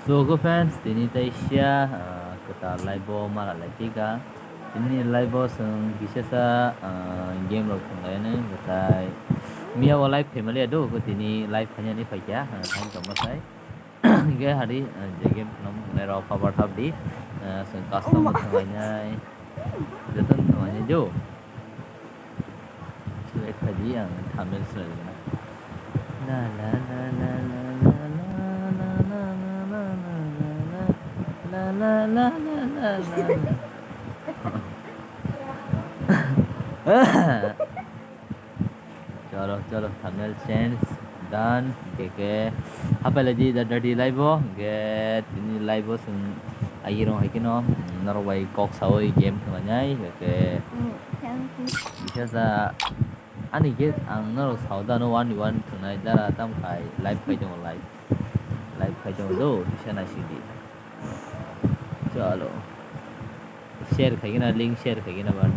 So go fans, tini taisya kita live malah tiga. Ini live seng bisa sa game lo tengah ini kita Mia wa live family ado ko tini live hanya ni fakia han tomo sai. Ge hari game nom nero cover tab di seng custom tengahnya jatuh tengahnya jo. Select tadi yang tamil selagi na. La la la la la la la la la la. चलो चलो thumbnail change done के apa lagi dah dari live ke ini live sung ayiro hakino narway kok sawi game thamanyai ke bisa sa ani ke ang naro sauda no one tunai dara tam kai live kai jong live kai jong do bisa na sidi चलो share kai na link share kai na ban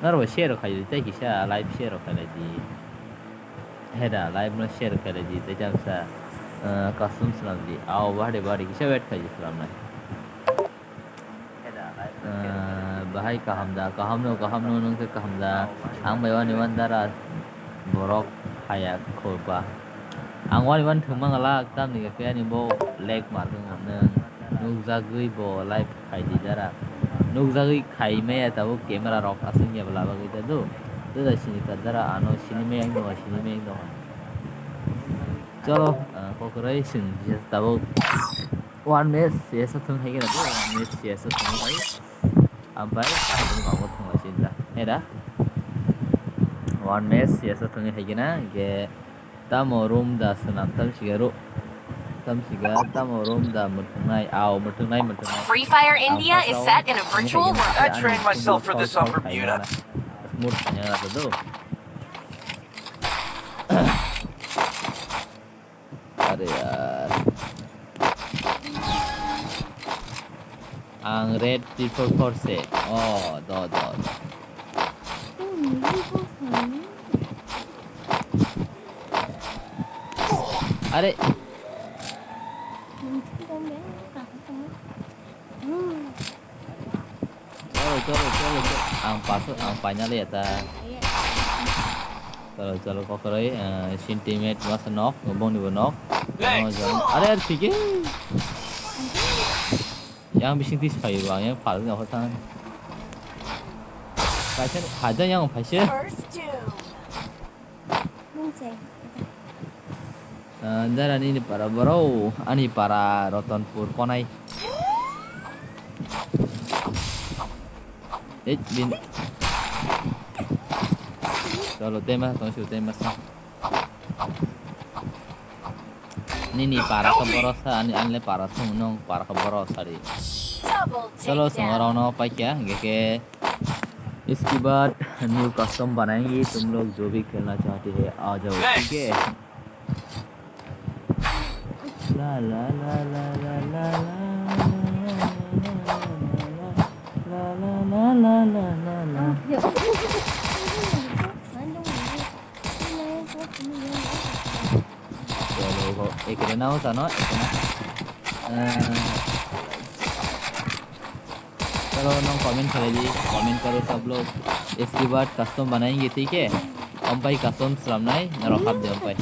नरो share खाई ते किसा live share खाई दी हेडा live में share खाई दी ते जब सा कस्टम सलाम दी आओ बाहर बाहर किसा वेट खाई सलाम ना हेडा बाहर कहम नो नंगे कहम दा आंग बायवान इवन दारा borok haya khoba ang wan thumang ala tam ni ke ani bo leg mar ngang nung jagui bo live khai di dara nukjagui khai me ta bo camera rok asing ya bala bagui ta do da sini ka dara ano sini me ang do chalo kokrai sing je ta bo one match yes thung hai na do one match yes thung hai ampai ka thung ma bo thung asin da era one match yes thung hai na ge tamo room da sanam tam sigaro tamo room da mutunai Free Fire India is set in a virtual world. I trained myself for this on Bermuda. Smooth nya ra do अरे यार ang red triple corset oh do अरे चलो ang pasok ang panya lihat चलो kokrai sin teammate mas knock ngobong di knock अरे यार ठीक है yang bising tis pai bang yang phal ngau tan kaisen ada yang phase Dara ini para bro ani para rotonpur konai bin chalo tema Nini para keborosa anle para sunong para keborosa di चलो सुनो ना पाई क्या के इसके बाद new custom बनाएंगे तुम लोग जो भी खेलना चाहते हैं आ जाओ ठीक है ला ला ला ला ला ला ला ला ला ला ला चलो एक रहना होता ना चलो नॉन कमेंट कमेंट करो सब लोग इसके बाद कस्टम बनाएंगे ठीक है हम भाई कस्टम सलामनाई ना रखाब दे हम भाई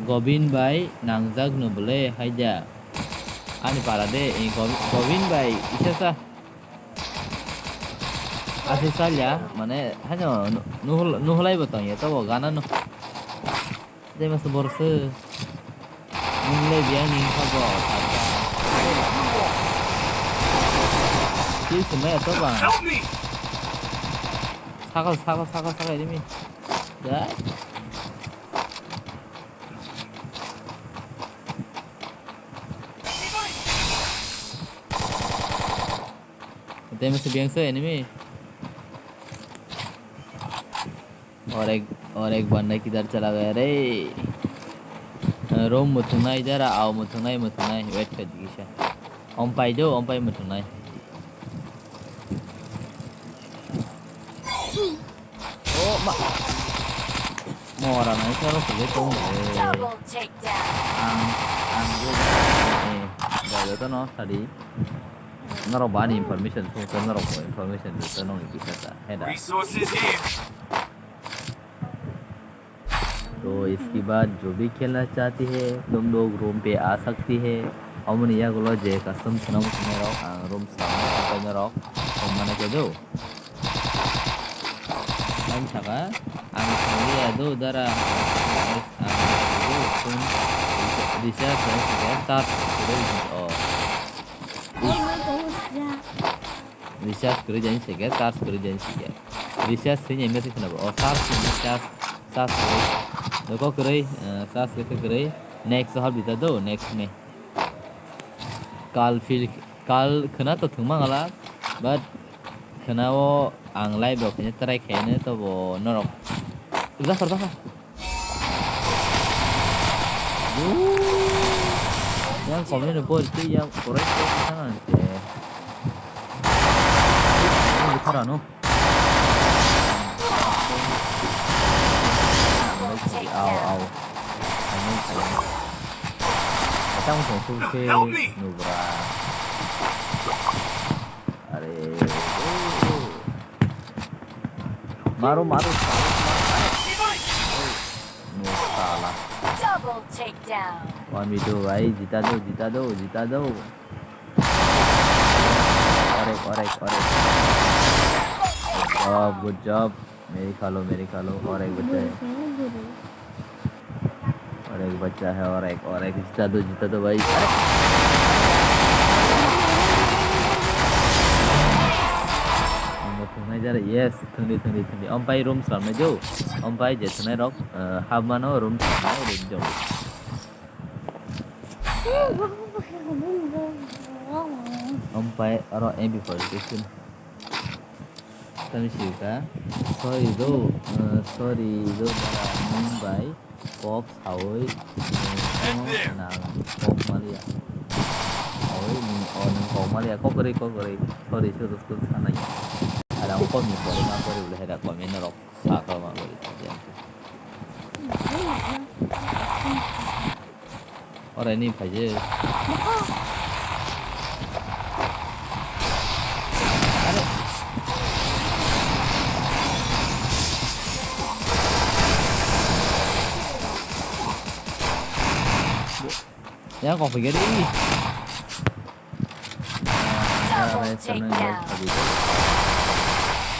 गोविंद भाई नांगजाग नुबले हाइजा आनी पारा दे गोविंद भाई इसा asli saja mana hanya nuhulai betul ya tahu gana nuh dia masih borse nilai dia nih kagak sih semua ya tuh bang sakal ini ya dia masih biasa ini और एक बंदा किधर चला गया रे रोम मुथुना इधर आओ मुथुना वेट कर दीजिए Ông bay chứ, ông bay mình thằng này. Ô mà mò ra này sao nó phải cái con này. Double takedown. Ăn rồi rồi nó sao đi. Nó đâu bán information không, nó đâu có information được nó नहीं दिखाता है ना. Resources here. तो इसके बाद जो भी खेलना चाहती है तुम लोग रूम पे आ सकती है. Omnia golo je custom senam senero room sama senero mana kedo. Nam saka ang sini ado udara bisa start oh bisa kerjaan sih guys start kerjaan sih guys bisa sih nyampe sih kenapa oh start start देखो करे सास के करे next hub बिता दो next में काल खना तो थुमा गला बट खना वो आंगलाय बखने ट्राई खेने तो वो नरक उदा करता था yang komen bol itu yang korek itu sana sih ini cara no ao trong phòng thu phê nubra अरे मारो साला Double takedown. One v two भाई जीता दो और एक गुड जॉब मेरी खा लो और एक बच्चा है और एक जीता दो भाई थुंनाय जा रहा यस थुंदी अम्पाई रूम सामने जो अम्पाई जे थुंनाय रक हाबमानो रूम सामने जो अम्पाई अरो एबी पॉजिशन तमी शिका सॉरी दो मुंबई पॉप हाउई ना पॉप मालिया हाउई और पॉप मालिया को करे सॉरी से दोस्तों खाना ada apa nih boleh apa boleh ada komen rok sakal mah boleh orang ini aja ya kok begini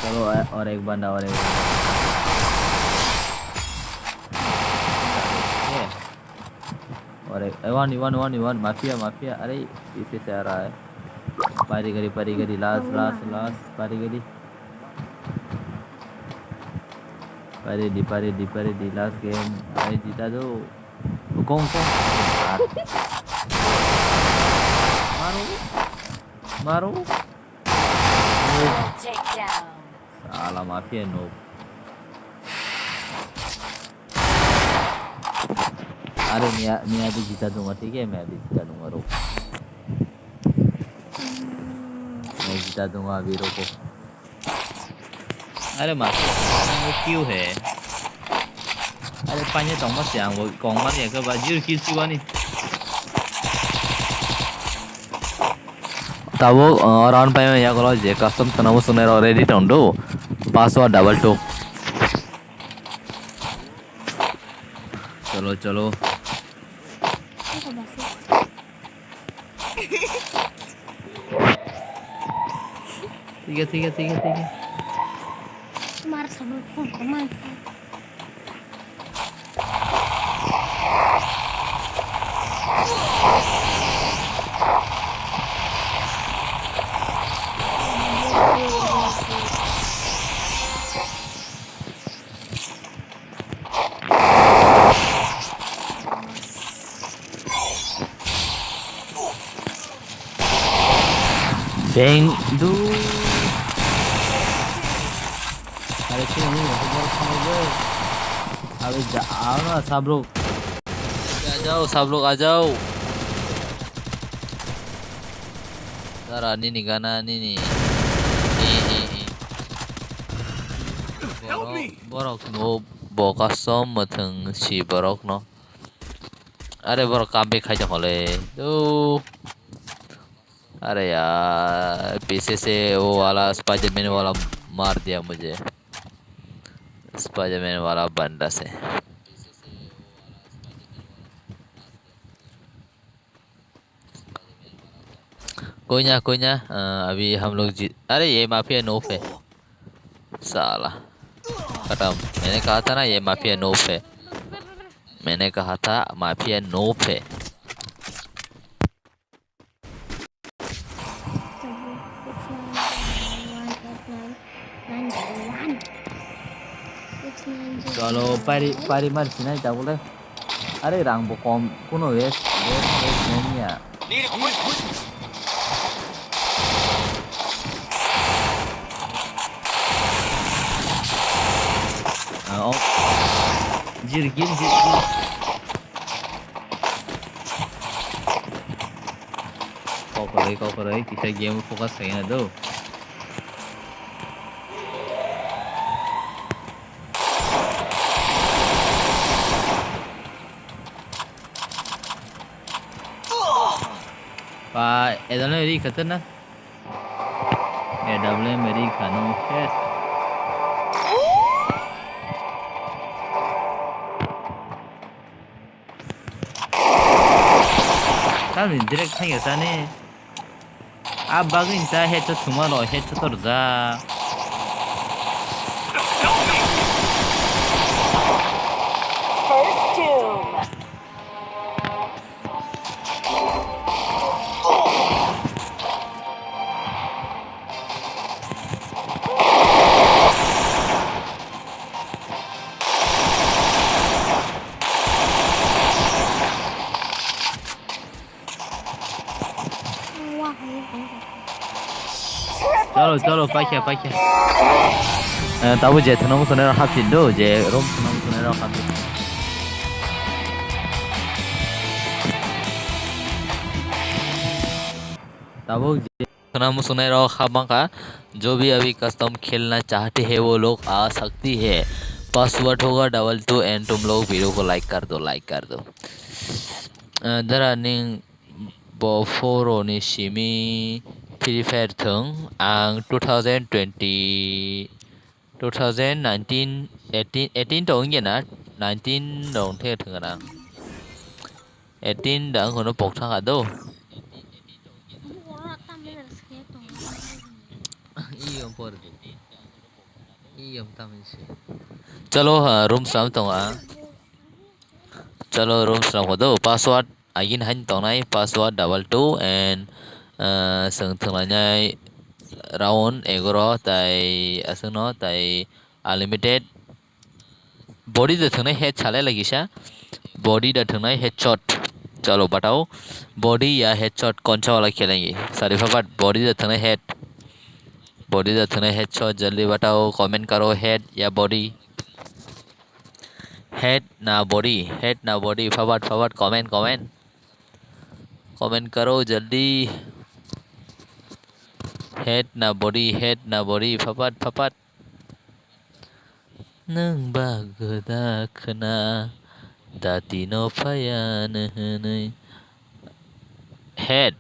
चलो और एक बंदा और एक वन माफिया अरे पीछे से आ रहा है पारी गरी लास्ट पारी गरी लास्ट गेम अरे जीता दो कौन मारो Takedown. साला माफिया नो अरे मैं अभी जीता दूंगा ठीक है मैं अभी जीता दूंगा रुको मैं जीता दूंगा अभी रुको अरे माफिया वो क्यों है अरे पानी तो मत यार वो कौन मत यार कब जीरो किल चुवानी तब राउंड पाई में या करो जे कस्टम तनाव सुने रो रेडी टोंडो पासवर्ड डबल टू चलो ठीक है तुम्हारा सब फोन कमाल Bang du अरे क्यों नहीं बहुत खाओगे अबे आओ ना सब लोग आ जाओ Zara nini gana nini. Help me! Borok no boka som mathang si borok no. अरे borok kambe khai जा होले. तो अरे यार पीछे से वो वाला स्पाइडरमैन वाला मार दिया मुझे. स्पाइडरमैन वाला बंदा से. कोई ना अभी हम लोग अरे ये माफिया नोफ है साला. खत्म. मैंने कहा था ना ये माफिया नोफ है. मैंने कहा था माफिया नोफ है. चलो पारी मार सिनाई था बोले. अरे रंग बकॉम कुनो वेस्ट नहीं है. Need equipment! Jirgin. Kau kerai kita game fokus kayaknya tuh. Pak, edalnya meri kata na. Edalnya meri kanu yes. Kami direct hanya sana. Abang kita head to tomorrow, head to Torza. First doom. चलो पाइया. ताबो जे थनम सुने हाफिन दो जे रोम थनम सुने हाफिन. ताबो जे थनम सुने खामा का जो भी अभी कस्टम खेलना चाहते हैं वो लोग आ सकती है. पासवर्ड होगा 22 एंड तुम लोग वीडियो को लाइक कर दो. जरा निंग बफोरो नि Simi Free Fire thung ang 2019 18 dong ya na 19 dong the thung na 18 dang hono pok thang ado चलो रूम साम तो चलो रूम साम हो दो पासवर्ड आगिन हन तो नाई password 22 and seng thenglanya round 11 tai asno tai unlimited body da thengnai head chale lagi sa body da thengnai headshot. चलो बताओ बॉडी या हेडशॉट कौन सा वाला खेलेंगे. सारी फटाफट बॉडी दा थने हेडशॉट जल्दी बताओ. कमेंट करो हेड या बॉडी. हेड ना बॉडी फटाफट कमेंट करो जल्दी. हेड ना बॉडी फटाफट नों बागदा खोना दातिनो फायान हनै हेड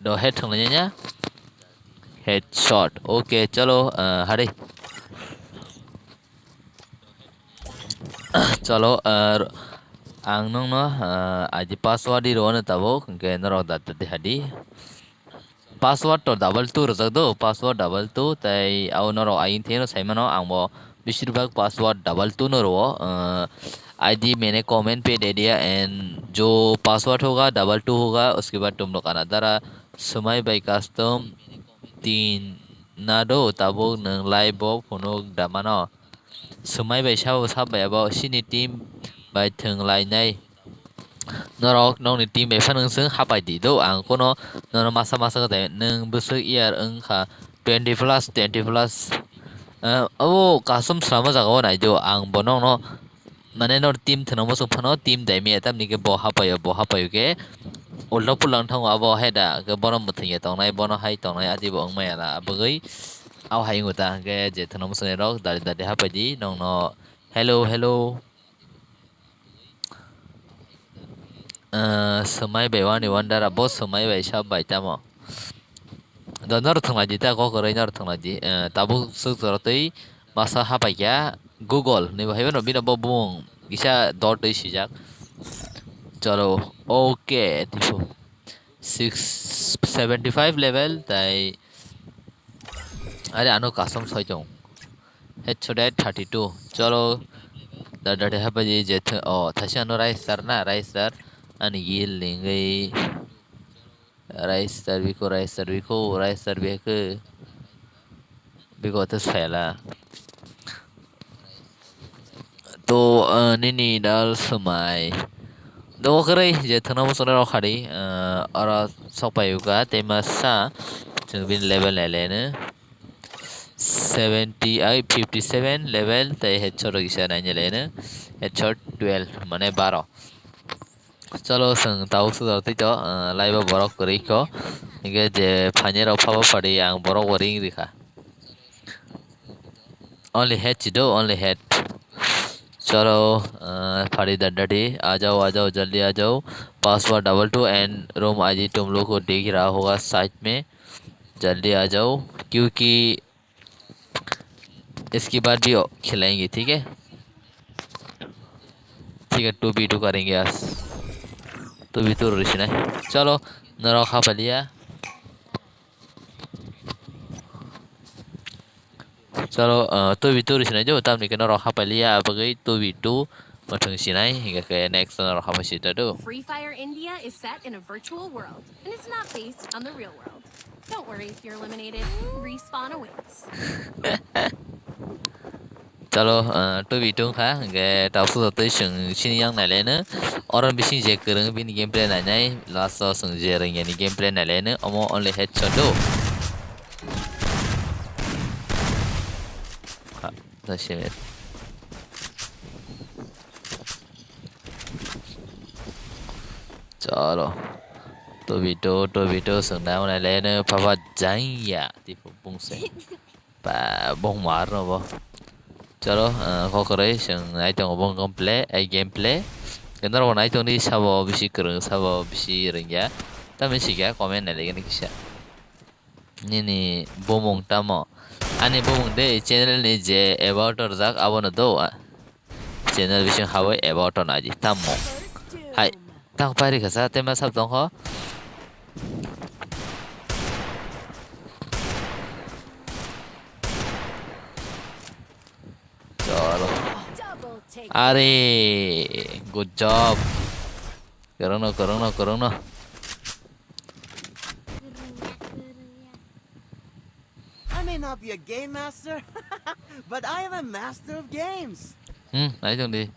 दो हेड थंलायnya हेडशॉट. ओके चलो हरे चलो आं नोंनो आदि पासवर्ड रोनो ताबो के नरो दाते हादि पासवर्ड तो 22 रजक दो पासवर्ड 22 ताई आउ नरो आइन थेनो साइमानो आंबो बेशिरभाग पासवर्ड 22 नरो आईडी मैंने कमेंट पे दे दिया एंड जो पासवर्ड होगा 22 होगा उसके बाद तुम लोग आना दारा समय बाई कस्टम 3 ना दो ताबो नों लाइव फोनो दामानो समय बाई साब बायाबो सिनि टीम बाय थोंलायनाय नरक नोंनि टीम एफा नोंसों हाबाय दिदो आं कोनो नों मासा गदे नों बोसोर इयार ओंखा 20 प्लस ओ कासम सामा जागाव नायदो आं बनो माने नोर टीम थनो मोसो फनो टीम दाइमे तमनि के बहा पायो के ulo pulang thang abo heda ke bono muthing tong nai bono hai tong nai adi bo ang mai ala abagai aw hai nguta ke je thonom sone rok dali ha padi nong no hello hello semai bai wani wandara bo semai bai sab bai tamo da nor thang laji ta ko korai nor thang laji tabu su torotei masa ha pai ya google ne bai no bina bo bung gisa dot dei sijak chalo okay tipo 675 level tai are ano custom soi jong headshot at 32 chalo da da ha pai je thasi ano rice sir ani yil lingai rice sir biko biko tas fela to nini dal semai do kare je thana mo sona khari ara sopayuga temasa bin level lene 57 level tai headshot gisa nanya lene headshot 12 mane 12 chalo sang tau su dau to live borok kori ko ge je phanye ro phaba padi ang borok waring dikha only head चलो फाड़ी दड्डी आ जाओ जल्दी आ जाओ password 22 and room आज ही तुम लोग को दिख रहा होगा साइट में जल्दी आ जाओ क्योंकि इसके बाद भी खिलाएंगे ठीक है 2v2 करेंगे आज 2v2 ऋषि ने चलो नरखा पलिया चलो 2v2 ऋषि ने जो तब निकल नरखा Palia बगै 2v2 matung sinai hingga ke next naraha masita do. Free Fire India is set in a virtual world and it's not based on the real world. Don't worry if you're eliminated. Respawn awaits. चलो 2v2 kha ge tau su tới sừng xin yang này lên nữa orang bisi je kereng bin gameplay này này last so sừng je reng yani gameplay này lên nữa omo only headshot do ha ta shemet चलो 2v2 sừng nào này lên nữa papa jang ya thì bung se ba bung mar no bo chalo ko kore sing ai tong bong gameplay gameplay kendar won ai tong ni sabo bisi kereng sabo bisi rengya ta men siga comment na legen kisha ni bomong tamo ani bomong de channel ni je about or jak abono do channel bisi hawe about on aji tamo hai tang pari kasa tema sab dong ho चलो अरे good job करो ना I may not be a game master, but I am a master of games. nói chung đi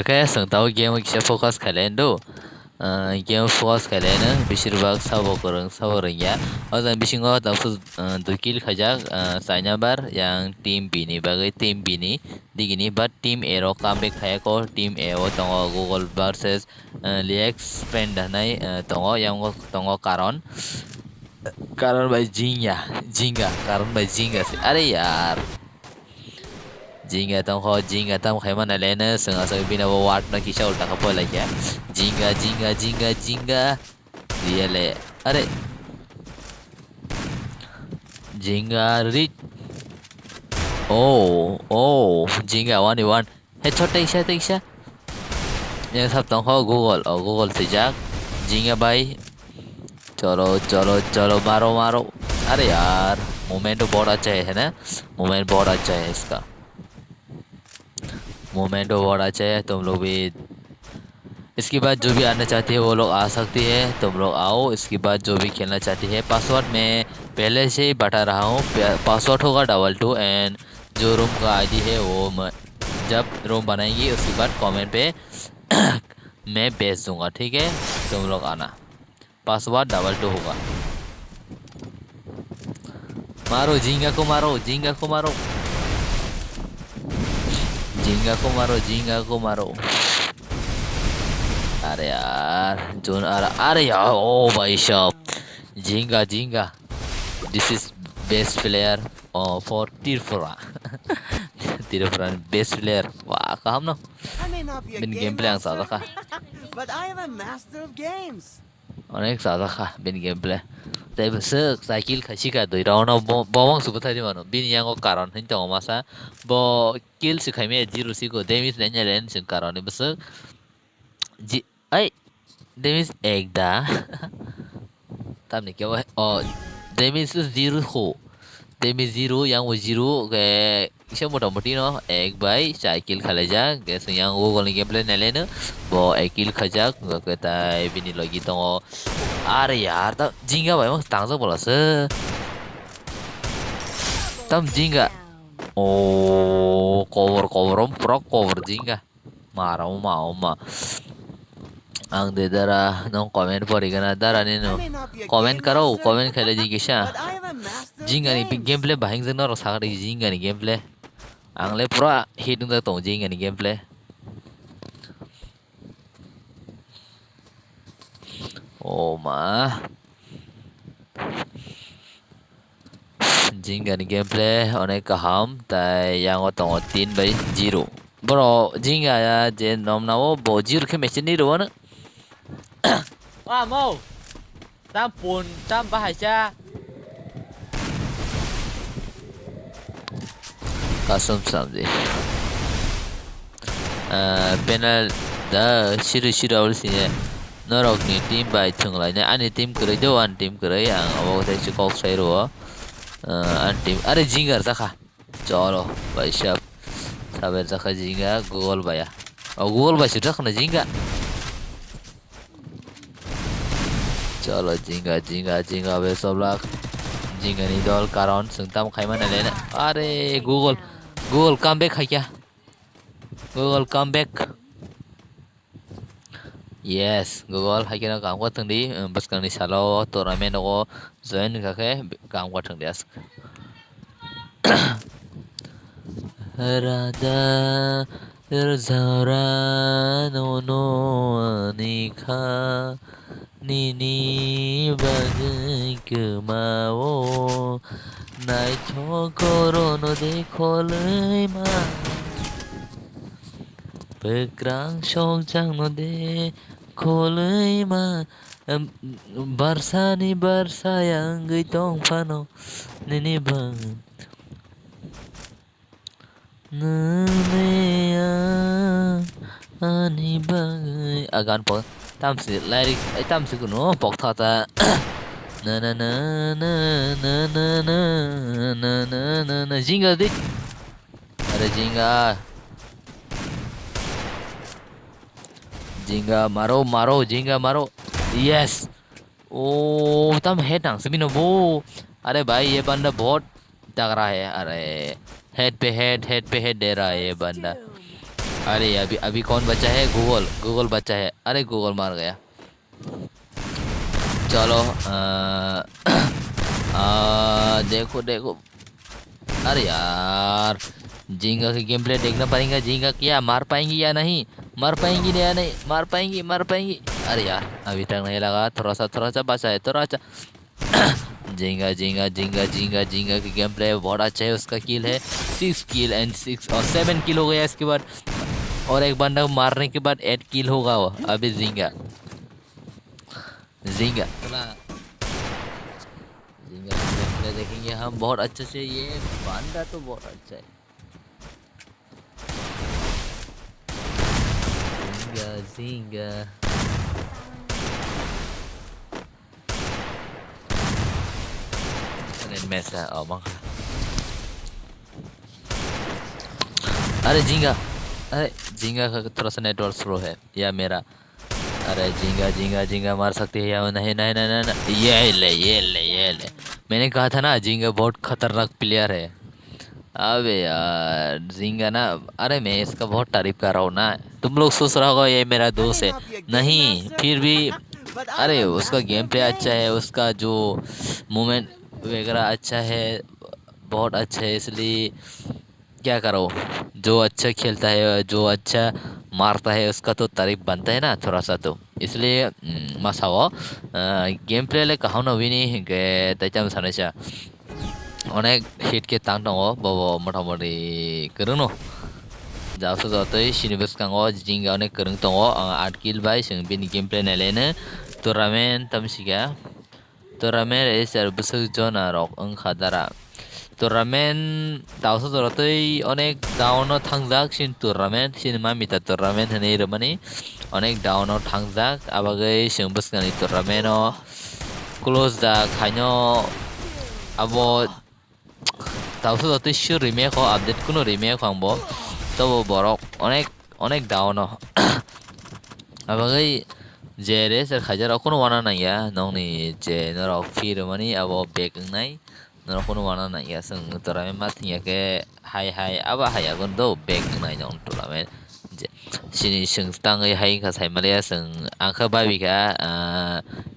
cái sừng tàu game sẽ focus khai lên đâu game focus khai lên nữa बेशिरभाग sabo ya ozan bisingo tafsu 2 kill khajak sainabar yang team bini bagai team bini digini but team ero comeback khayako team ero tongo google versus lex friend nai tongo yang tongo karon by jinga karon by jinga sih अरे यार jinga tam khai mana lena senga sa bina wat na kisha ulta ka pola kya jinga dia le are jinga rit oh jinga 1v1 headshot taisha yang sab tong ho google sejak jinga bhai चलो मारो अरे यार moment बहुत अच्छा है ना moment बहुत अच्छा है इसका मोमेंट बहुत अच्छा है तुम लोग भी इसके बाद जो भी आना चाहती है वो लोग आ सकती है तुम लोग आओ इसके बाद जो भी खेलना चाहती है पासवर्ड मैं पहले से ही बता रहा हूँ पासवर्ड होगा 22 एंड जो रूम का आईडी है वो जब रूम बनाएंगी उसके बाद कमेंट पे मैं भेज दूंगा ठीक है तुम लोग आना पासवर्ड 22 होगा मारो जिंगा को मारो अरे यार जोन आ रहा, अरे यार ओ भाई साहब, झींगा झींगा, this is best player for Tripura. Tripura best player, wah kaham no, I may not be a bin game gameplay ang master, sada ka, but I am a master of games. onek sada ka bin gameplay. Tai besek cycle khashi ka doi round no bawang su bathai mano bin yang o karon hin tong masa bo kill si khaime zero si ko damage len len sin karon ni besek ji ai damage ekda tam ni kya oh damage zero ho, damage zero yang wo zero ke isa मोटामोटी no एक by cycle खाले जा कैसे yang वो गोल gameplay नले न वो एक किल खजा कहता है बिनी लगी तो अरे यार तब जिंगा भाई मग तांग बोला से तब जिंगा ओ cover cover om pro cover जिंगा मारा मा ang de dara nong comment pori kana dara ni no I may not be a comment game karo master, comment khale ji kisha but I am a master of jinga ni games. gameplay bahing jeng no ro sagari jinga ni gameplay ang le pura hit ng da tong jinga ni gameplay oh ma jinga ni gameplay onek kaham tai yang o tong 3/0 bro jinga ya je nom na wo bo 0 ke machine ni ro na wa mo tam pun tam bahasa kasum samde penal da shiru shiru awal sini norok ni team by chung lai ne ani team kere do an team kere yang awo te chukok sai ro an team are jingar zakha chalo bhai sab saber zakha jinga gol baya o gol baya zakha na jinga चलो जिंगा जिंगा जिंगा वे सब लोग जिंगा नहीं दौल कारण संगताम खाइमा न लेना अरे गूगल गूगल कम बैक है क्या Google come back yes Google है क्या काम करते दी बस करने सालो टूर्नामेंट को ज्वाइन करके काम करते दी आस राजा रज़ारा नो नो निखा Nini bagai kemau Nai chokoro no dekho lai ma Pekrang shok jang no dekho lai ma Barsa ni barsa yang gui tong pano Nini bang Nene ani bagai agan po tamsi lyrics ay tamsi ko no pokta ta na na na na na na na na na na na jinga dik ada jinga jinga maro maro jinga maro yes oh tam head nang सभी no वो अरे भाई ये बंदा बहुत तगड़ा है अरे हेड पे हेड दे रहा है ये बंदा अरे अभी अभी कौन बचा है गूगल गूगल बचा है अरे गूगल मार गया चलो देखो देखो अरे यार जिंगा की गेम प्ले देखना पड़ेगा जिंगा क्या मार पाएंगी या नहीं मार पाएंगी या नहीं मार पाएंगी अरे यार अभी तक नहीं लगा थोड़ा सा बचा है थोड़ा सा जिंगा जिंगा जिंगा जिंगा जिंगा की गेम प्ले बहुत अच्छा है उसका किल है 6 किल एंड 6 और 7 किल हो गया इसके बाद और एक बंदा मारने के बाद 8 किल होगा वो अभी जिंगा जिंगा जिंगा की देखेंगे हम बहुत अच्छे से ये बंदा तो बहुत अच्छा है जिंगा जिंगा मैसा अरे जिंगा अरे जिंगा का थोड़ा सा नेटवर्क स्लो है या मेरा अरे जिंगा जिंगा जिंगा मार सकते हैं या नहीं नहीं नहीं नहीं ये ले मैंने कहा था ना जिंगा बहुत खतरनाक प्लेयर है अबे यार जिंगा ना अरे मैं इसका बहुत तारीफ कर रहा हूँ ना तुम लोग सोच रहा होगा ये मेरा दोस्त है नहीं फिर भी अरे उसका गेम प्ले अच्छा है उसका जो मूवमेंट वगैरह अच्छा है बहुत अच्छा है इसलिए क्या करो, जो अच्छा खेलता है जो अच्छा मारता है उसका तो तारीफ बनता है ना थोड़ा सा तो इसलिए मासाओ गेम प्ले ले कहाव ना विनी के तैचम सानैसा अनेक हिट के तांग दङ बबो मथामथि गोरों जावसो जावतै सिनिबस kango jinga अनेक गोरों दङ 8 किल बाय जों बेनि गेम प्ले नायलायनो टुर्नामेन्ट तामसिगा टुर्नामेन्ट एसार बोसोर जना रक ओंखादारा टुर्नामेन्ट दावसो जावतै अनेक दाउनो थांजाक सिन टुर्नामेन्ट सिनेमा मिता टुर्नामेन्ट होनै रमानि अनेक दाउनो थांजाक आबागै जों बोसगानि टुर्नामेन्टो क्लोज दा खायनो abo दावसो जावतै sure remake ho update kuno remake angbo तब borok अनेक दाउनो abagai jere sar khajar kono wana naya nongni je norok fir mani abo bek nai norok kono wana naya sung toramen mathiya ke hai aba hai agon do bek nai nong toramen je sini sung tang hai ka sai maria sung angkha babi ka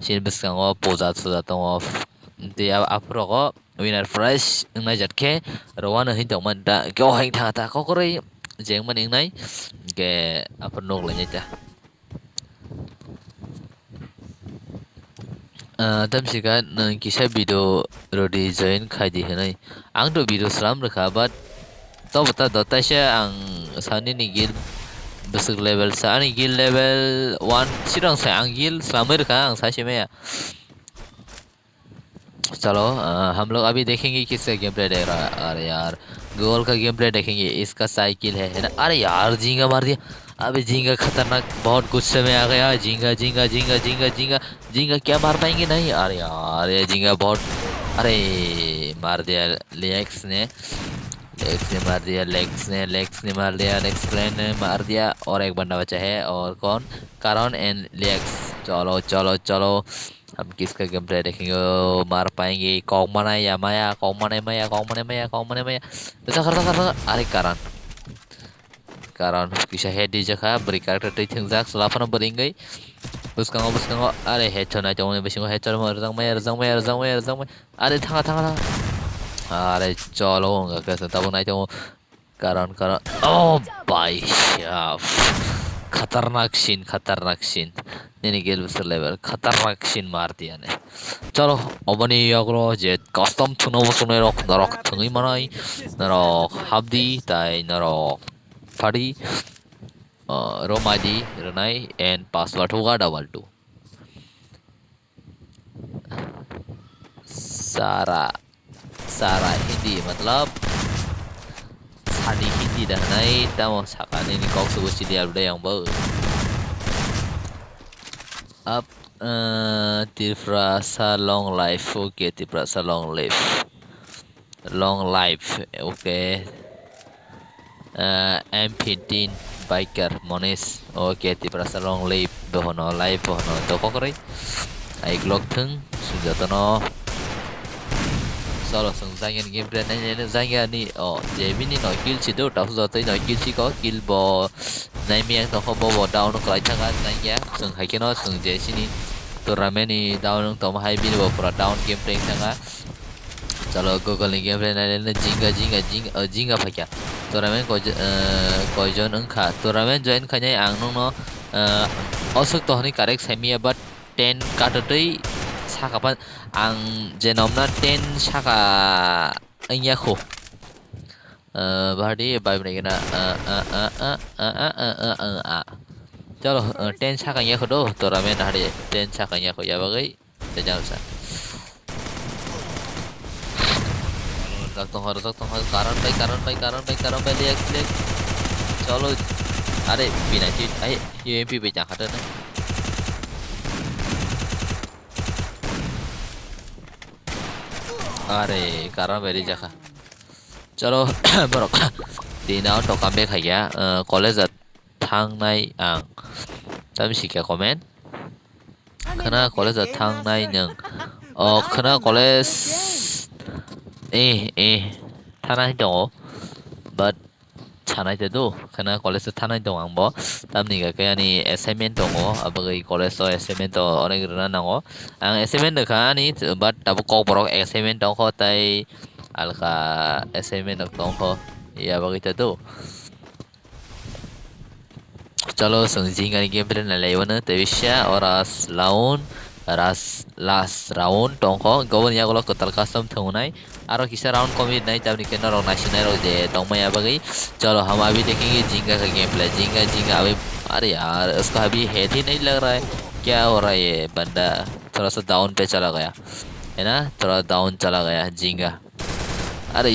sin bisang o poza tsuda tong de aprogo winner prize ngai jatke rawana hin tong man da kyo hai tha ta ko kore jeng man nai ke apno le nya tamsika nang kisa video rodi join khai di hanai ang to video slam rakha but to bata dota sha ang sani ni gil basic level sa ani gil level 1 sirang sa ang gil slamai rakha ang sa sheme चलो हम लोग अभी देखेंगे किसका game play देख रहा है अरे यार गोल का गेम प्ले देखेंगे इसका साइकिल है ना अरे यार झींगा मार दिया अबे झींगा खतरनाक बहुत गुस्से में आ गया झींगा झींगा झींगा झींगा झींगा झींगा क्या मार पाएंगे नहीं अरे यार ये झींगा बहुत अरे मार दिया लेक्स ने मार दिया लेक्स ने मार दिया ने मार दिया और एक बंदा बचा है और कौन कारण एंड लेक्स चलो चलो चलो हम किसका गेम प्ले देखेंगे मार पाएंगे कौन मना या माया कौन मने माया अरे कारण किसा हेड दी जखा बरी कारेक्टर दै थंजाक सलाफाना बरिंगै बुसकांगो अरे हेड छनाय जौने बिसिंगो हेड चर मर जांग अरे थांगा अरे चलो होगा कैसे तब नाय तो कारण ओ भाई खतरनाक सीन नेने गेल बसर लेवल खतरनाक सीन मार दिया ने चलो अबनी अग्रो जे कस्टम थुनो बसने नरक थंगै मानाय नरक हाबदी ताय नरक फाड़ी रोमादी रनाय एंड पासवर्ड होगा 22 सारा हिंदी मतलब सानी Hindi dah nai tamo sakane ni kok sugu silial udah yang bau up Tifrasa long life oke Tifrasa long life oke M15 biker monis oke Tifrasa long life bohono life bohono toko kore ai glock thung sujatono solo sung zangen game plan ne zanga ni jebi ni noi kill chi do tau zo tai noi kill chi có kill bo nai miang to bo down no kai changa zanga sung hai ke no sung je sini tournament ni down to hai bi bo pro down game plan changa chalo google ni game plan ne jinga phakya tournament ko join angkha tournament join khanya ang no osuk to ni correct semi but 10 katatei sakapan ang genomna 10 saka anya ko badi bai bne na chalo 10 saka anya ko do tournament hade 10 saka anya ko ya bagai tajam sa रखता हूँ कारण भाई देख चलो अरे बिना चीज ये एमपी पे जा ना अरे कारण बेरी जगह चलो बरक दिनाव तो कम बेक है कॉलेज थांनाय आं तामसिका कमेन्ट खना कॉलेज थांनाय नों खना कॉलेज थानाय दङ बाट थानाय दो खना कॉलेज थानाय दङ आंबो तामनि गाके आनि असाइनमेंट दङ अबगै कॉलेज असाइनमेंट अनेक रना नांगो आं असाइनमेंट दखा आनि बाट दाबो कक बरक असाइनमेंट दङ ताय आलका असाइनमेंट दङ ya begitu tuh. Chalo sungji ngani game play na lewana tevisya oras laun ras last round tongko gobon ya golo kotal custom thunai aro kisa round commit nahi tabni kenna ro national ro de tongma ya bagai चलो हम अभी देखेंगे जिंगा का game play जिंगा अभी अरे यार उसका अभी हेड ही नहीं लग रहा है क्या हो रहा है ये बंदा थोड़ा सा डाउन पे चला गया है ना थोड़ा डाउन चला गया जिंगा अरे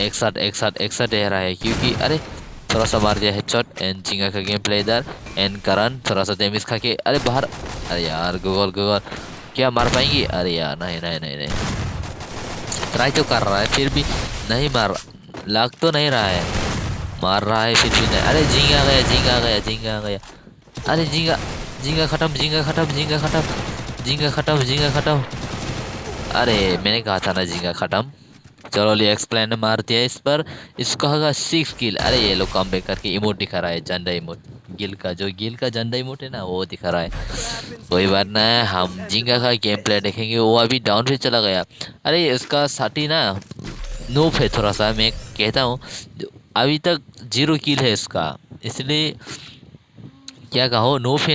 एक साथ दे रहा है क्योंकि अरे थोड़ा सा मार दिया हेडशॉट एंड जिंगा का गेम प्ले इधर एंड करण थोड़ा सा डैमेज खा के अरे बाहर अरे यार गूगल क्या मार पाएंगी अरे यार नहीं ट्राई तो कर रहा है फिर भी नहीं मार लग तो नहीं रहा है मार रहा है फिर भी नहीं अरे जिंगा गया अरे जिंगा खत्म अरे मैंने कहा था ना जिंगा खत्म चलो लिए एक्सप्लेन मार दिया इस पर इसको होगा 6 किल अरे ये लोग कम बैक करके इमोट दिखा रहा है झंडा इमोट गिल का झंडा इमोट है ना वो दिखा रहा है कोई बात ना हम जिंगा का गेम प्ले देखेंगे वो अभी डाउन पे चला गया अरे इसका साथी ना नोप है थोड़ा सा मैं कहता हूँ अभी तक 0 किल है इसका इसलिए क्या कहो नोफ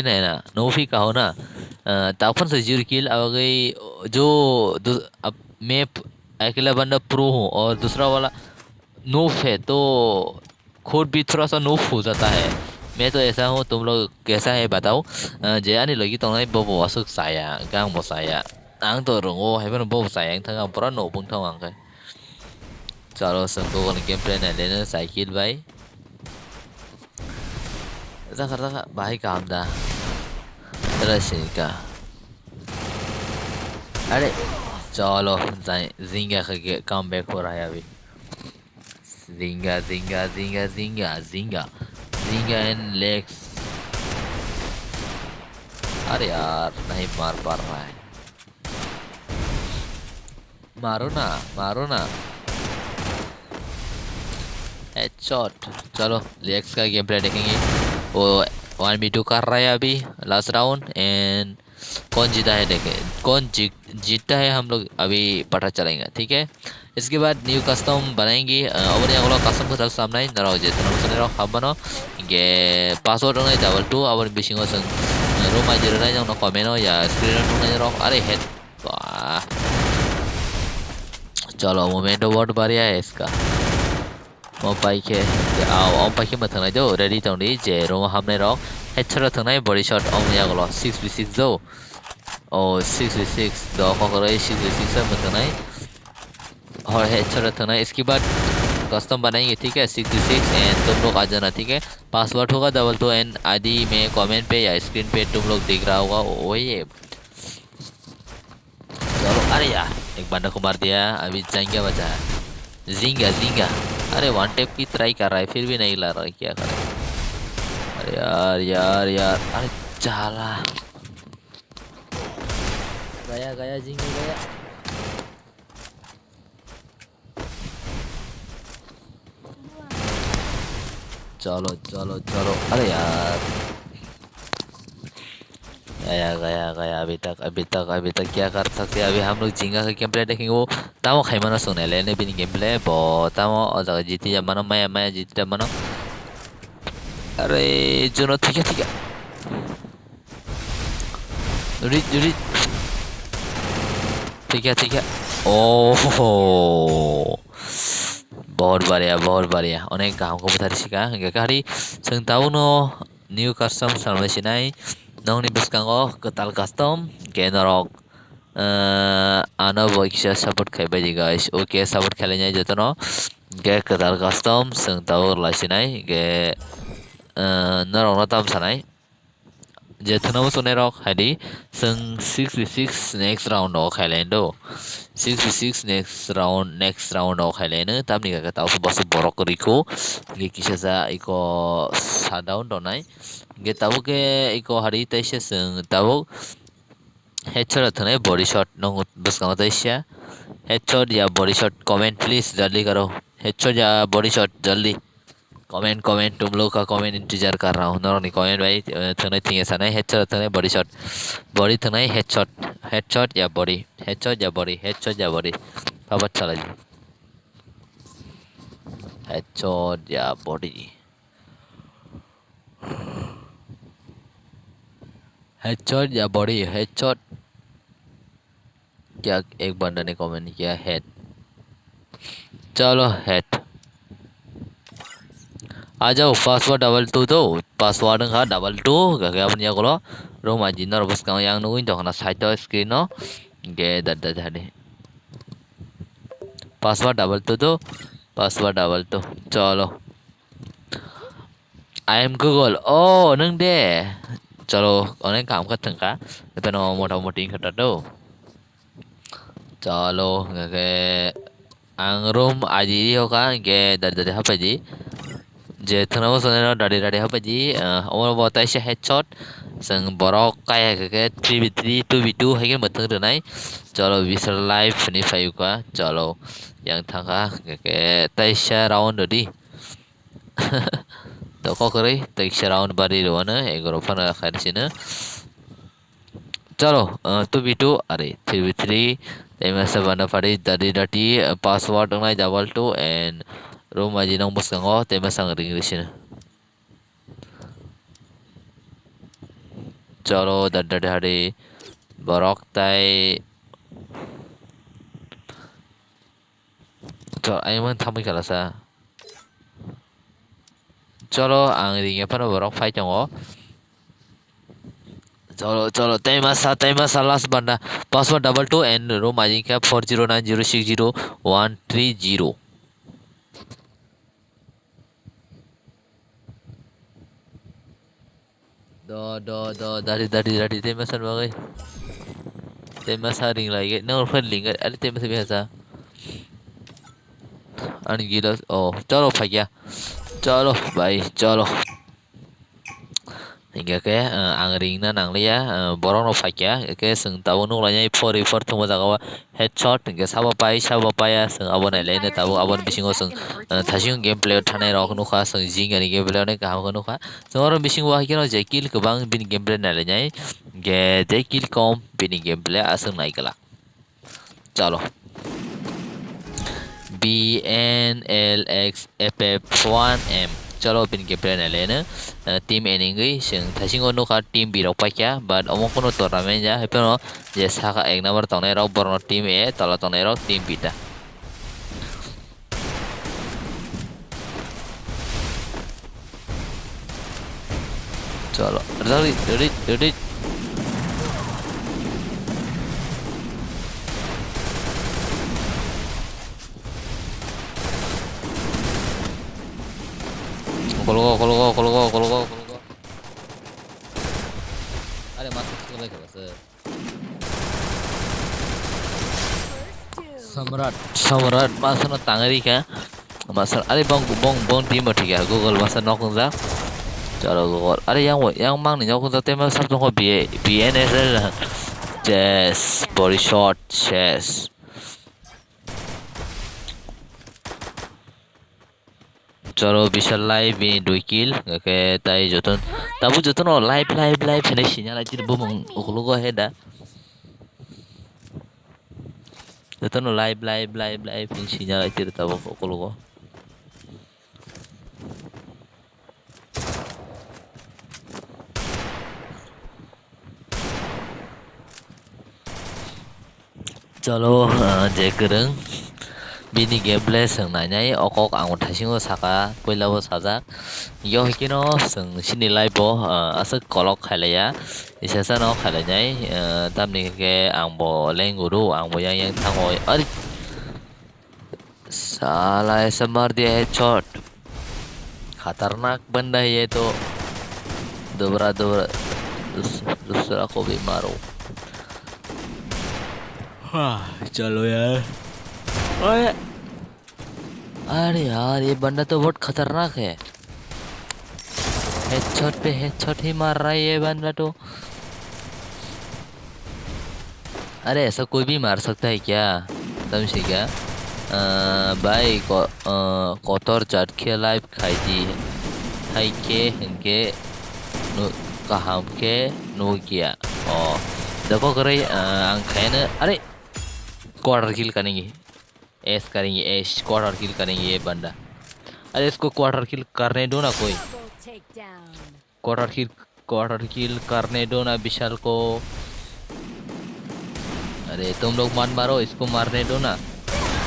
ही कहो ना तापन से 0 किल आ गई जो अब मैं अकेला बंदा प्रो हूँ और दूसरा वाला नोफ है तो खुद भी थोड़ा सा नोफ हो जाता है मैं तो ऐसा हूँ तुम लोग कैसा है बताओ जयानी लगी तो नहीं बोबो असुक साया गांग बो साया आंग तो रंगो है बन बोबो साया थंगा पूरा नो बुंग थांग आंग चलो संगो वन गेम प्ले ने लेने साइकिल भाई जाकर भाई काम दा terus का अरे चलो जिंगा का कम बैक हो रहा है अभी जिंगा एंड लेग्स अरे यार नहीं मार पा रहा है मारो ना हेडशॉट चलो लेग्स का गेम प्ले देखेंगे वो 1v2 कर रहा है अभी लास्ट राउंड एंड कौन जीता है देखे कौन जीतता है हम लोग अभी पता चलेगा ठीक है इसके बाद न्यू कस्टम बनाएंगे और यहाँ वाला कस्टम को सामने नराव जे तो नमस्ते नराव खाबनो गे पासवर्ड नहीं डबल 2 और बिशिंगो संग रूम आज रहा है जो कमेंट या स्क्रीन टू नहीं रहा अरे हेड चलो मोमेंटो बहुत बढ़िया है इसका पाइके आओ पाइके मत थंगनाय दो रेडी तंदी जे रोमा हमने रॉक हेडशॉट थंगनाय बॉडी शॉट ऑन या गलो 6v6 दो ओ 6v6 दो कोकरे 6v6 मत थंगनाय और हेडशॉट थंगनाय इसके बाद कस्टम बनाएंगे ठीक है 6v6 एंड तुम लोग आ जाना ठीक है पासवर्ड होगा डबल 2 एंड आदि में कमेंट पे या स्क्रीन पे तुम लोग दिख रहा होगा वही है चलो अरे यार एक बंदा को मार दिया अभी जाएंगे बचा है जिंगा अरे वन टेप की ट्राई कर रहा है फिर भी नहीं ला रहा है क्या करे अरे यार अरे चला गया जिंगा गया चलो अरे यार गया अभी तक क्या कर सकते अभी हम लोग जिंगा का गेम प्ले देखेंगे वो तामो खाइमानो सुने लेने भी गेम प्ले तामो और जीती जा मनो मैं जीती जा मनो अरे जुनो ठीक है ठीक है ओहो बहुत बढ़िया अनेक गाहाम को बता सिका गाड़ी संताव नो न्यू कस्टम सामने नौनि बसकांगो कताल कस्टम गेनरक आनो बॉक्स सपोर्ट खाइबाय दी गाइस ओके सपोर्ट खेलेनाय जतनो गे कताल कस्टम संताव लासिनाय गे नरक ताम सानाय जेथनाव सुने रक हादि जों 6v6 नेक्स्ट राउंड आव खेलेनो 6v6 नेक्स्ट राउंड आव खेलेनो तामनि का ताव बस बरक रिको गे किसा इको साडाउन दनाय गे ताबो के इको हारि तैसे जों ताबो हेडशॉट थने बॉडी शॉट नो बसकांगो तैसे हेडशॉट या बॉडी शॉट कमेंट प्लीज जल्दी करो हेडशॉट या बॉडी शॉट जल्दी कमेंट तुम लोग का कमेंट इंतजार कर रहा हूँ नरनी कमेंट भाई थने थिंग ऐसा नहीं हेडशॉट थने बॉडी शॉट बॉडी थने हेडशॉट या बॉडी पावर चला जी हेडशॉट या बॉडी, हेडशॉट या बॉडी, हेडशॉट। क्या एक बंदा ने कमेंट किया हेड, चलो हेड। आ जाओ पासवर्ड डबल टू तो पासवर्ड का डबल टू क्या punya kalau rumah jinar bos kau yang nungguin dong karena side screen no ge dada tadi password double two तो पासवर्ड डबल टू चलो I am Google oh neng deh चलो orang काम करते हैं का itu no मोटा-मोटी kata tuh चलो ge ang room aji ho ka ge dada apa ji जे थनाव सने daddy daddy हा पाजी अमर बताय से हेडशॉट संग बरक काय के 3v3 2v2 हाइगे मथंग रनाय चलो विसर लाइव नि फायु का चलो yang थांगा के तैसा राउंड दी तो को करे तैसा राउंड बारी रोने 11 फन खारसिने चलो 2v2 अरे 3v3 तेमा सबना फाड़ी डाडी डाडी पासवर्ड नाय double two and room aji nang bos kango tema sang ring risina chalo dadda dhari borok tai chalo aiman thamai kala sa chalo ang ring e pano borok phai chango चलो चलो tema sa last banda password double two and room aji ka 4090600130 do dari tema san bagai tema sa ring lagi no friend link ada tema sa biasa ani gila oh चलो भाग गया चलो भाई चलो hingga ke ang ring na nang ya borong no fakya ke seng tawo no lanya 4 thuma jaga headshot hingga sabo pai ya seng abon ai ne tawo abon bisingo seng thasing gameplay thanai rok no kha seng jing ani gameplay ne kaham no kha seng oro bisingo ha kino je kill kubang bin gameplay na le nyai ge je kill kom bin gameplay aseng nai kala chalo BNLXFF1M चलो pin के plane लेना team एनिंगे सिंग थासिंगो no का team बिरो Pakya but Amo कोनो tournament जा हेपनो जे साका एक number तने रो बरनो team ए तला तने रो टीम बीटा चलो रेडी kolgo अरे masuk sekali ke bas सम्राट masa no tangari ka masa अरे bong tim ठीक है गूगल masa नॉक जा चलो गूगल अरे yang mang ni नॉक जाते मैं सब तो BNSL chess body shot chess चलो विशाल live ini 2 kill oke tai joton tabu joton live finish nya lagi bumung ukulugo heda joton live finish nya lagi tabu ukulugo चलो जेकरeng bini gameplay seng nanyai okok ang thasingo saka koilabo sajak yo hikino seng sini live bo asa kolok khalaya isasa no khalanyai tamni ke ang bo lenguru ang bo yang thango ari साला ऐसा मार दिया headshot खतरनाक बंदा है ये तो दूसरा को भी मारो चलो यार ओए अरे यार ये बंदा तो बहुत खतरनाक है हेडशॉट पे हेडशॉट ही मार रहा है ये बंदा तो अरे ऐसा कोई भी मार सकता है क्या समझे क्या भाई कोतर जाट के लाइव खाई दी हाई के हंके कहाँ के नो किया और देखो करे खाने अरे क्वार्टर किल करेंगे ऐश क्वार्टर किल करेंगे ये बंदा अरे इसको क्वार्टर किल करने दो ना कोई Double takedown. क्वार्टर किल करने दो ना विशाल को। अरे तुम लोग मान मारो, इसको मारने दो ना।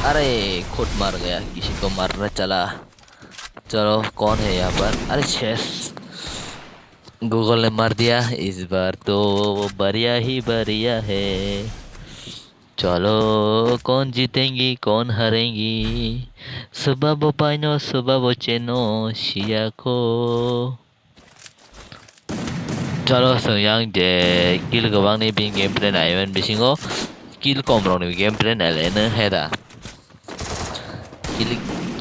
अरे खुद मार गया, किसी को मारना चला। चलो कौन है यहाँ पर? अरे शेष, गूगल ने मार दिया। इस बार तो बढ़िया ही बढ़िया है। चलो कौन जीतेंगी कौन हारेंगी? सुबह पाइनो सुबह चेनो शिया को। चलो yang je kill gawang ni bing game plan ai men bisingo kill komrong ni game plan ai ne heda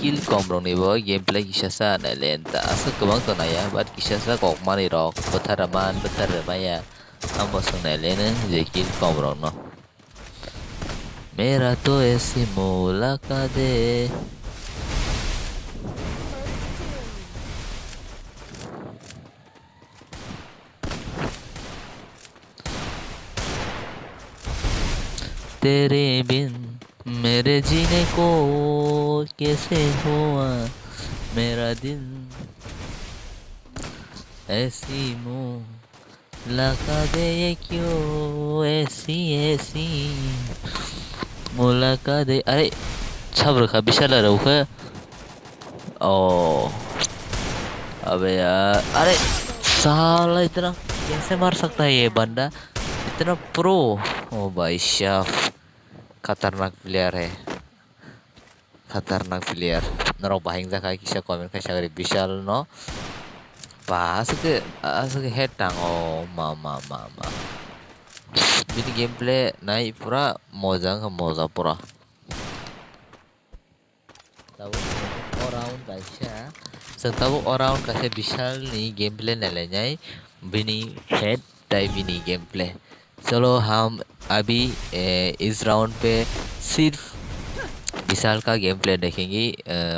kill komrong ni bo game play kisasa na lenta asa gawang to na ya bat kisasa kok mani rok betar maya ambo sung na lene je kill komrong no मेरा तो ऐसी मुलाकात है। तेरे बिन मेरे जीने को कैसे हुआ मेरा दिल ऐसी मुलाकात ये क्यों ऐसी ऐसी मुलाकात। अरे सब रखा विशाल रखा। ओ अबे यार, अरे साला इतना कैसे मार सकता है ये बंदा, इतना प्रो। ओ भाई साहब खतरनाक प्लेयर है, खतरनाक प्लेयर। नरक bahing जाका किसा कमेंट कैसा करे विशाल no pas ke head tang oh mama ini gameplay naik pura mojang ke moja pura tahu orang kaisa setahu orang kaisa विशाल नी gameplay नलेंगे बिनी head टाइप बिनी gameplay। चलो हम अभी इस राउंड पे सिर्फ विशाल का गेम प्ले देखेंगे।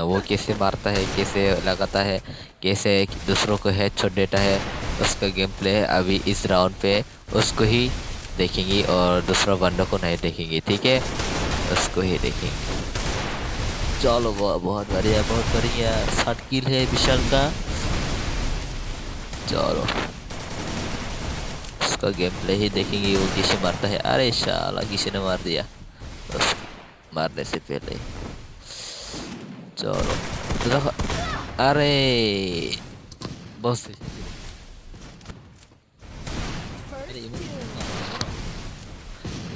वो कैसे मारता है, कैसे लगाता है, कैसे दूसरों को हेड शॉट देता है, उसका गेम प्ले अभी इस राउंड पे उसको ही देखेंगे और दूसरा बंदों को नहीं देखेंगे, ठीक है? उसको ही देखेंगे। चलो बहुत बढ़िया 60 किल है विशाल का। चलो उसका गेम प्ले ही देखेंगे, वो किसे मारता है। अरे शाला किसी ने मार दिया मारने से पहले। चलो तो अरे बस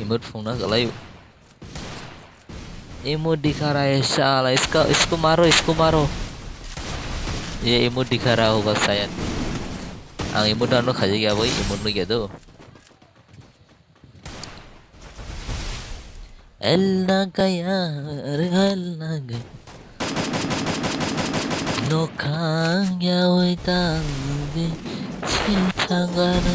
इमोट फोना गलाई इमोट दिखा रहा है साला। इसको मारो ये इमोट दिखा रहा होगा शायद। ang इमोट डाउनलोड खाजे गया भाई, इमोट में क्या दो Elna gaya elna gaya no kanya witang di sitangana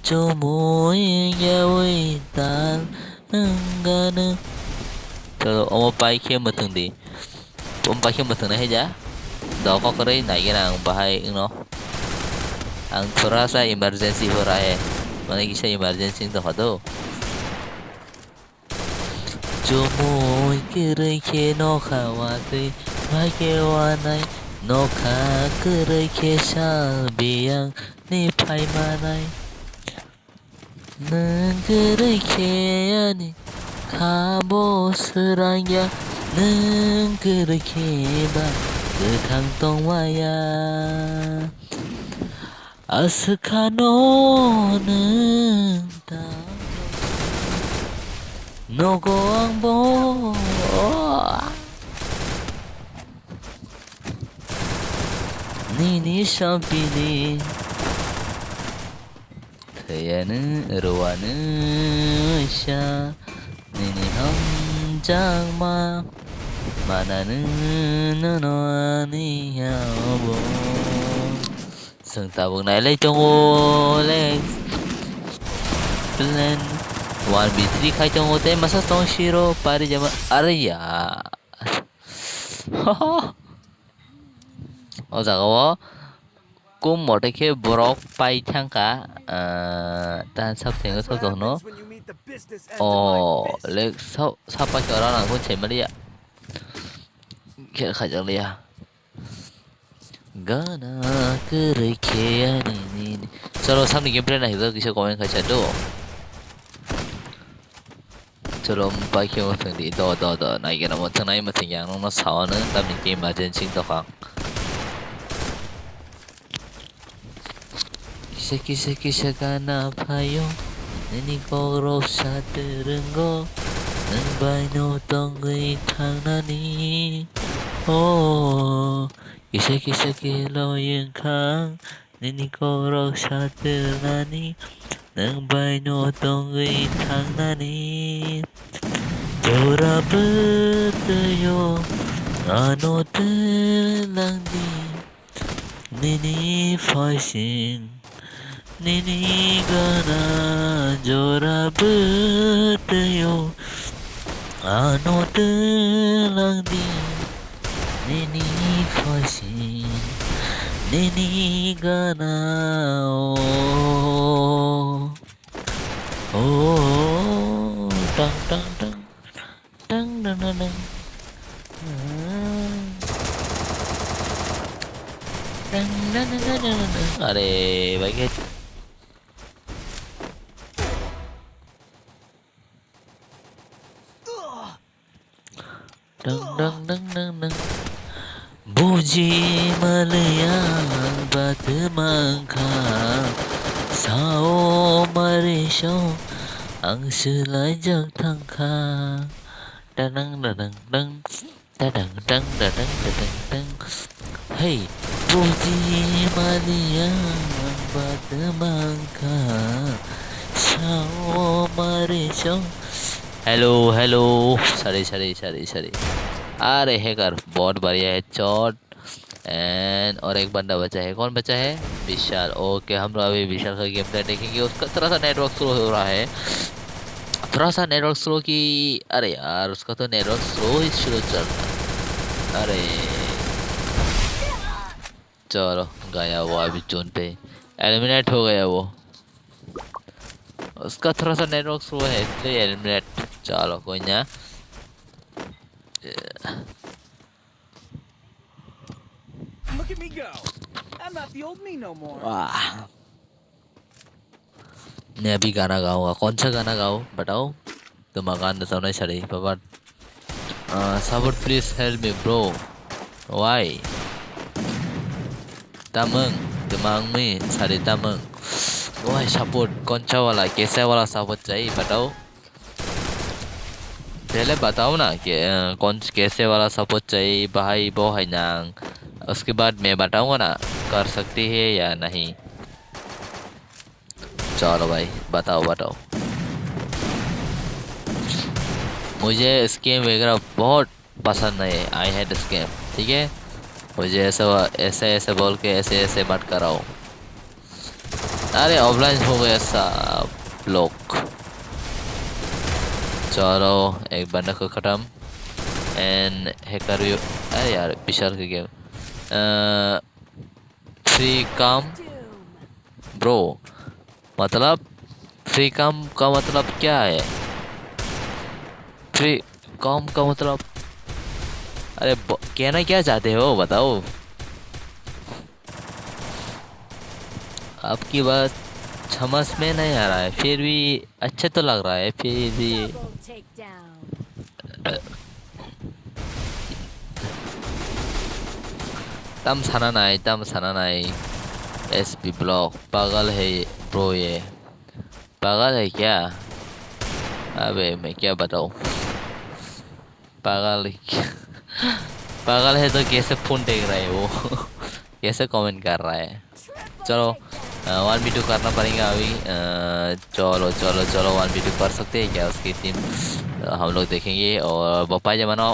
chomoy ya witan ngana। चलो ओम पाई के मतंग दी ओम पाई के मतंग है जा दो को करे नहीं के ना बाहर नो ang थोड़ा सा इमरजेंसी हो रहा है माने किसी इमरजेंसी तो हो दो जो मोय करे के नोखा वाते भागे वानाय नोखा करे के शाबियां नि पाई मानाय नों करे के यानी खाबो सरangya नों करे के बा गोथां दंवाया आसखानो नों दा Nogo angbo Nini shampini Thayana ruwana sha Nini hamjang ma Manana nano niyabo Sừng tàu này lấy trong ô lên Plan 1v3 खाई तो होते मसा तो शिरो पारी जमा। अरे यार और जगह को मोटे के ब्रॉक पाई थंका तान सब तेंगे सब दोनों ओ ले सब पाई के orang aku cemali ya क्या खा लिया गाना 그렇게 아니니 चलो सामने गेम प्ले नहीं तो किसी कमेंट का चलो चलो बाकी वो थंदी दो नहीं क्या ना वो थंग नहीं मत yang nong sawan tapi game aja sing to kang kisah kana payo nani koro sa terenggo nang bai no tong gui thang nani oh kisah lo yang kang nani koro sa terani nang bai no tong gui thang nani Jora betayo ano telang nini fashion nini gana jora betayo ano telang nini fashion nini gana oh tang tang tang tang tang tang tang अरे भाई के dang dang dang dang dang Buji Malayan Batemangka Sao Marisho Ang Sulajak Tangka Dang dang dang dang dang dang dang dang dang Hey Buji Malayan Batemangka Sao Marisho hello sorry अरे hacker बहुत बढ़िया है चोट and और एक बंदा बचा है कौन बचा है विशाल ओके हम लोग अभी विशाल का गेम प्ले देखेंगे उसका थोड़ा सा नेटवर्क स्लो हो रहा है थोड़ा सा नेटवर्क स्लो की अरे यार उसका तो नेटवर्क स्लो ही शुरू चल रहा अरे चलो गया वो अभी जोन पे एलिमिनेट हो गया वो उसका थोड़ा सा नेटवर्क स्लो है इसलिए एलिमिनेट चलो कोई ना Look at me go. I'm not the old me no more. वाह मैं अभी गाना गाऊंगा कौन सा गाना गाऊं बताओ तुम गाना तो नहीं चले पापा support please help me bro why Tamang में सारे तमंग why support कौन सा वाला कैसा वाला support चाहिए बताओ पहले बताओ ना कि कौन कैसे वाला सपोर्ट चाहिए भाई वो है ना उसके बाद मैं बताऊंगा ना कर सकती है या नहीं चलो भाई बताओ मुझे इस गेम वगैरह बहुत पसंद है आई हेट इस गेम ठीक है मुझे ऐसे बोल के ऐसे मत कराओ अरे ऑफलाइन हो गया सब लोग चलो एक बंदा को खत्म एंड हैकर अरे यार विशाल का गेम फ्री काम ब्रो मतलब फ्री काम का मतलब क्या है फ्री काम का मतलब अरे कहना क्या चाहते हो बताओ आपकी बात समझ में नहीं आ रहा है फिर भी अच्छा तो लग रहा है फिर भी तम साना नहीं एसपी ब्लॉक पागल है ब्रो ये पागल है क्या अबे मैं क्या बताऊं पागल है तो कैसे फोन देख रहा है वो कैसे कमेंट कर रहा है चलो 1v2 करना पड़ेगा अभी चलो 1v2 कर सकते हैं क्या उसकी टीम हम लोग देखेंगे और बापा जमाना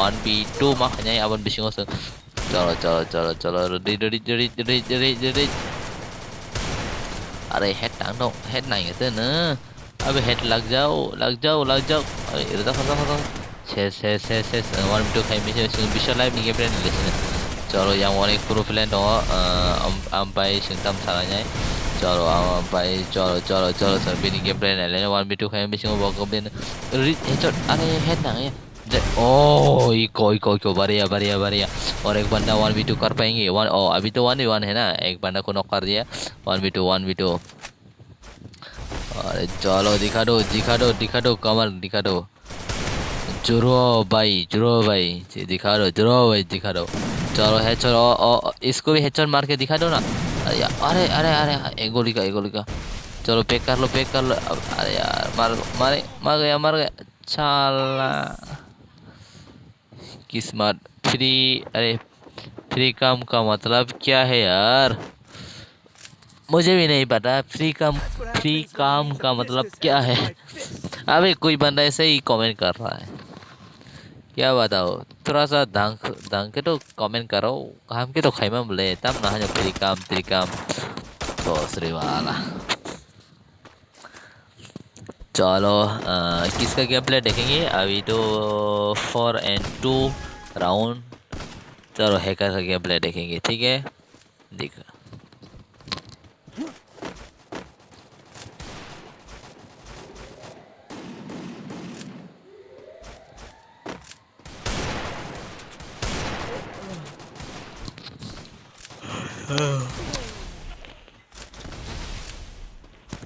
1v2 makanya abang bising उससे चलो रेडी अरे हेड टांग दो हेड नहीं है ना अबे हेड लग जाओ अरे इधर खत्म से 1v2 खाई में विशाल लाइव नहीं गेम प्ले चलो yang warna profilen dong sampai sentam salahnya चलो सर बिनी गेम प्ले नहीं लेने 1v2 खाई में सिंह बॉक गेम headshot अरे हेड ना ओ इको बढ़िया बढ़िया बढ़िया। और एक बंदा 1v2 कर पाएंगे। वन ओ अभी तो 1v1 है ना, एक बंदा को नॉक कर दिया। 1v2 अरे चलो दिखा दो कमर दिखा दो। जुरो भाई दिखा दो। चलो हेडशॉट इसको भी हेडशॉट मार के दिखा दो ना। अरे अरे अरे एक गोली का। चलो पैक कर लो अरे यार मर गया साला। किस्मत फ्री। अरे फ्री काम का मतलब क्या है यार, मुझे भी नहीं पता That's what free happens when काम me का the मतलब Fistus क्या है। handles my fists. अबे कोई बंदा ऐसे ही कमेंट कर रहा है, क्या बताओ। थोड़ा सा ढंग के तो कमेंट करो। काम के तो खैमा बोले तब ना जो फ्री काम दूसरे वाला। चलो किसका गेम प्ले देखेंगे अभी तो 4 and 2 राउंड। चलो हैकर का गेम प्ले देखेंगे, ठीक है देखा।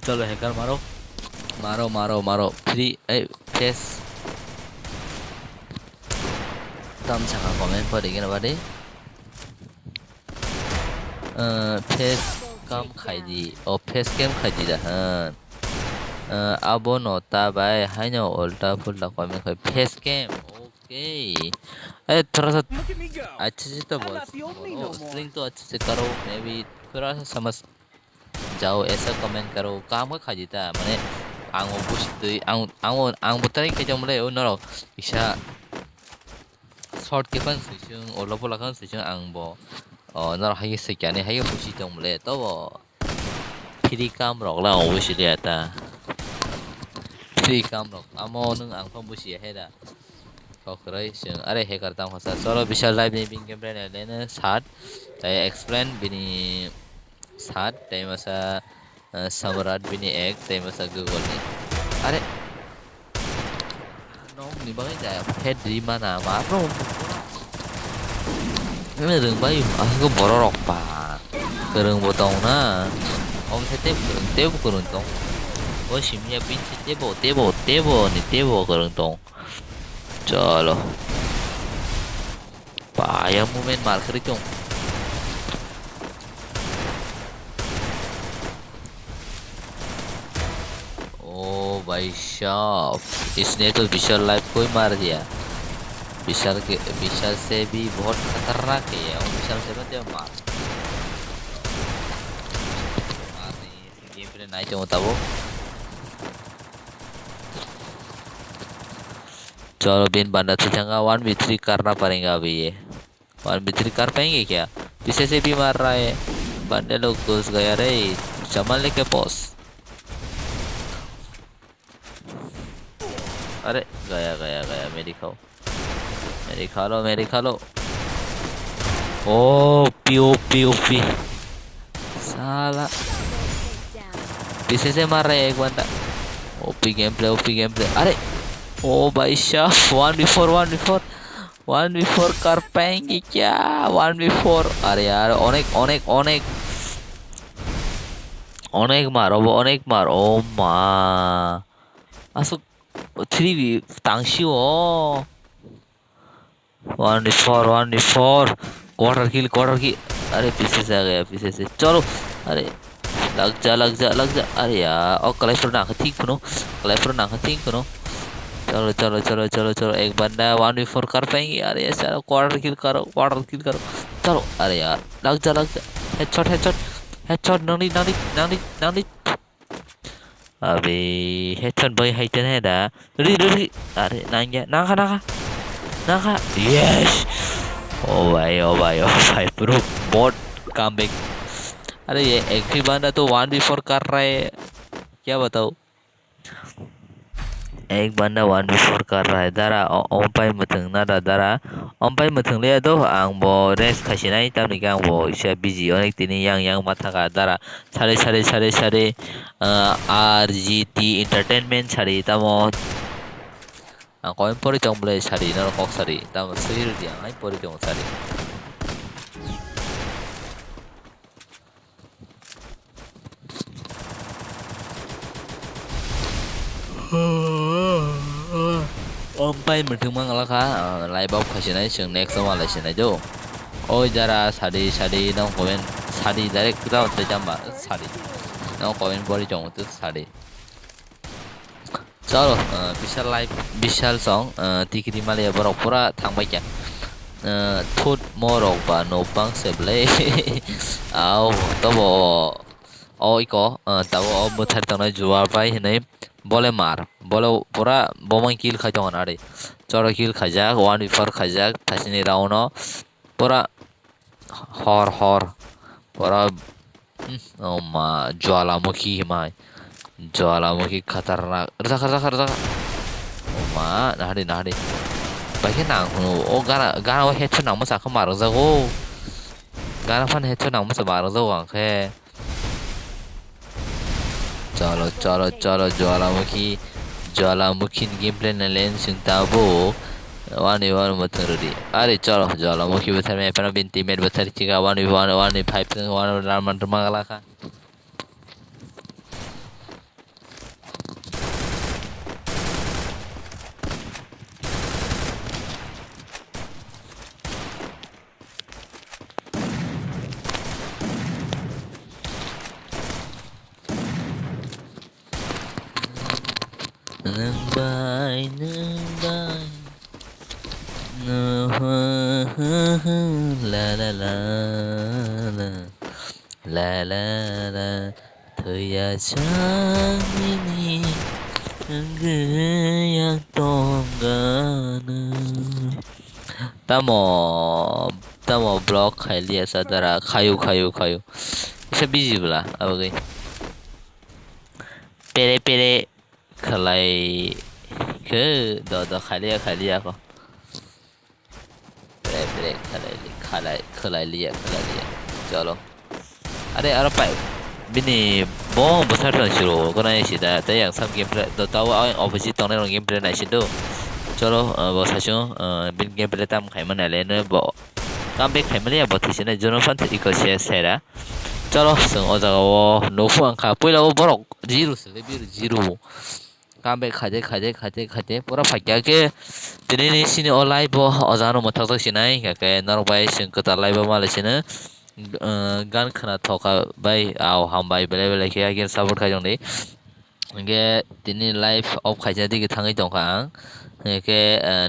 चलो हैकर मारो free face tầm saka comment pwede na ba di face cam khai di o face cam khai di dahan abo nota bai haino ulta fulta comment khai face cam okay थोड़ा सा Look at me go. अच्छे से तो I'm बोल not the only बोलो no more. String तो अच्छे से करो, मैं भी थोड़ा सा समझ जाओ ऐसा कमेंट करो। काम का खाजिता माने आंगो बुस्थु आंगो बुतारी के जमले उनरो इसा short के फन सुइसुं ओलो बोला kan सुइसुं आंबो नर हाय से क्या ने हाय बुसी जमले तो फ्री काम रगला बुसी लेता फ्री काम रग आमो नों आं फन बुसी हेदा ककरै जों अरे हे करता हूं सर सरो विशाल लाइव ने बिन गेम प्ले लेने 7 ताय एक्सप्लेन बिनी 7 ताय मसा सम्राट बिनी 1 ताय मसा गुगल नि अरे नो नि बागै जाय fate di mana maro ini rừng bay aku borok pa kereng botong na om sete kereng kereng tong oh simnya pin tebo ni tebo kereng tong chalo payah momen marker kyong ओ भाई साहब इसने तो विशाल life को ही मार दिया। विशाल से भी बहुत खतरनाक है और विशाल से बंदे मार नहीं गेम प्ले नहीं चाहता वो। चलो बिन बंदा तो चंगा 1v3 करना पड़ेगा अभी ये 1v3 कर पाएंगे क्या, पीछे से भी मार रहा है बंदे लोग घुस गया रे संभाल लेके बॉस। अरे गया मेरी खा लो ओ पी साला पीछे से मार रहा है एक बंदा। ओपी गेम प्ले अरे ओ भाई साहब 1v4 कर पाएंगे क्या 1v4 अरे यार अनेक मार ओ माँ असो 3v तांशियो 1v4 क्वार्टर किल अरे पीछे से आ गया पीछे से चलो अरे लग जा अरे यार और क्लाइफर ना ठीक करो चलो एक बंदा 1v4 कर पाएंगे यार ये चलो क्वार्टर किल करो चलो अरे यार लग जा हेडशॉट नानी अबे हेडशॉट भाई हाइटन है दा री अरे नागा यस ओ भाई प्रो बॉट कमबैक। अरे ये एक ही बंदा तो 1v4 कर रहा है क्या बताओ, एक बंदा 1v4 कर रहा है दारा ओमपाई मथंग ना दारा ओमपाई मथंग ले तो आं बो रेस खासिनाय तामनि आं बो इसे बिजि अनेक दिनै yang माथा का दारा सारे RGT एंटरटेनमेंट सारे तामो ang koin pori tong blai sari na kok sari tam sir dia ai pori tong sari pai mithung mang la kha lai bok khasinai sing next ma lai sinai do oi jara sari nong komen sari direct ground te jamba sari nong komen pori tong tu sari चलो विशाल live विशाल song तिकिति Mallya बरक पूरा थांबाय क्या थुट मरक बा नबां सेबले आव तबो ओ eco तबो ओ मुथार तनाय जुवार bye हनै बले मार बले पूरा बमा किल खाजों आरे चलो किल खाजाक 1v4 खाजाक थासिनि राउन्ड पूरा हर पूरा ओ मा ज्वालामुखी हिमाय ज्वालामुखी खतरनाक रजा मा नाहादि बाइके नांग ओ गाना हेडशॉट नांग मसा खा मारं जागो गाना फान हेडशॉट नांग मसा मारं जागो आंखे चलो ज्वालामुखी गेम प्ले न लेन सिंताबो वानी वान मतरदी अरे चलो ज्वालामुखी बथर में अपना बिन टीममेट बथर चिका 1v5 1 रान मंटर मांगला खा nâng bay la thời gian sang ini yang tonggana tamo blog khai liya sadara khayu isa busy bula abagai pere khalai ke do khai liya ko pere khalai liya chalo are pai bini bong besar tan shiro ko nai sida ta yang sam game play do taw opposite tong nai game play nai sido chalo bo sasyo bin game play tam khai man le ne bo kam be khai mali bo thisina jonathan iko sera chalo sung oja go no fu ang kha poila go borok zero sele bir zero kam be khate pura phakya ke tini sini olai bo ojano mothak sinai ka ke norbai sing ko talai ba male sina gan khana thoka bai aw ham bai bele ke again support khai jong ni ge tini live of khaija dige thangai dong ka ang ke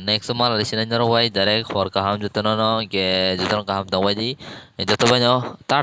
next mal sina norbai direct hor ka ham jotono no ge jotono ka ham dong bai di joto bai no ta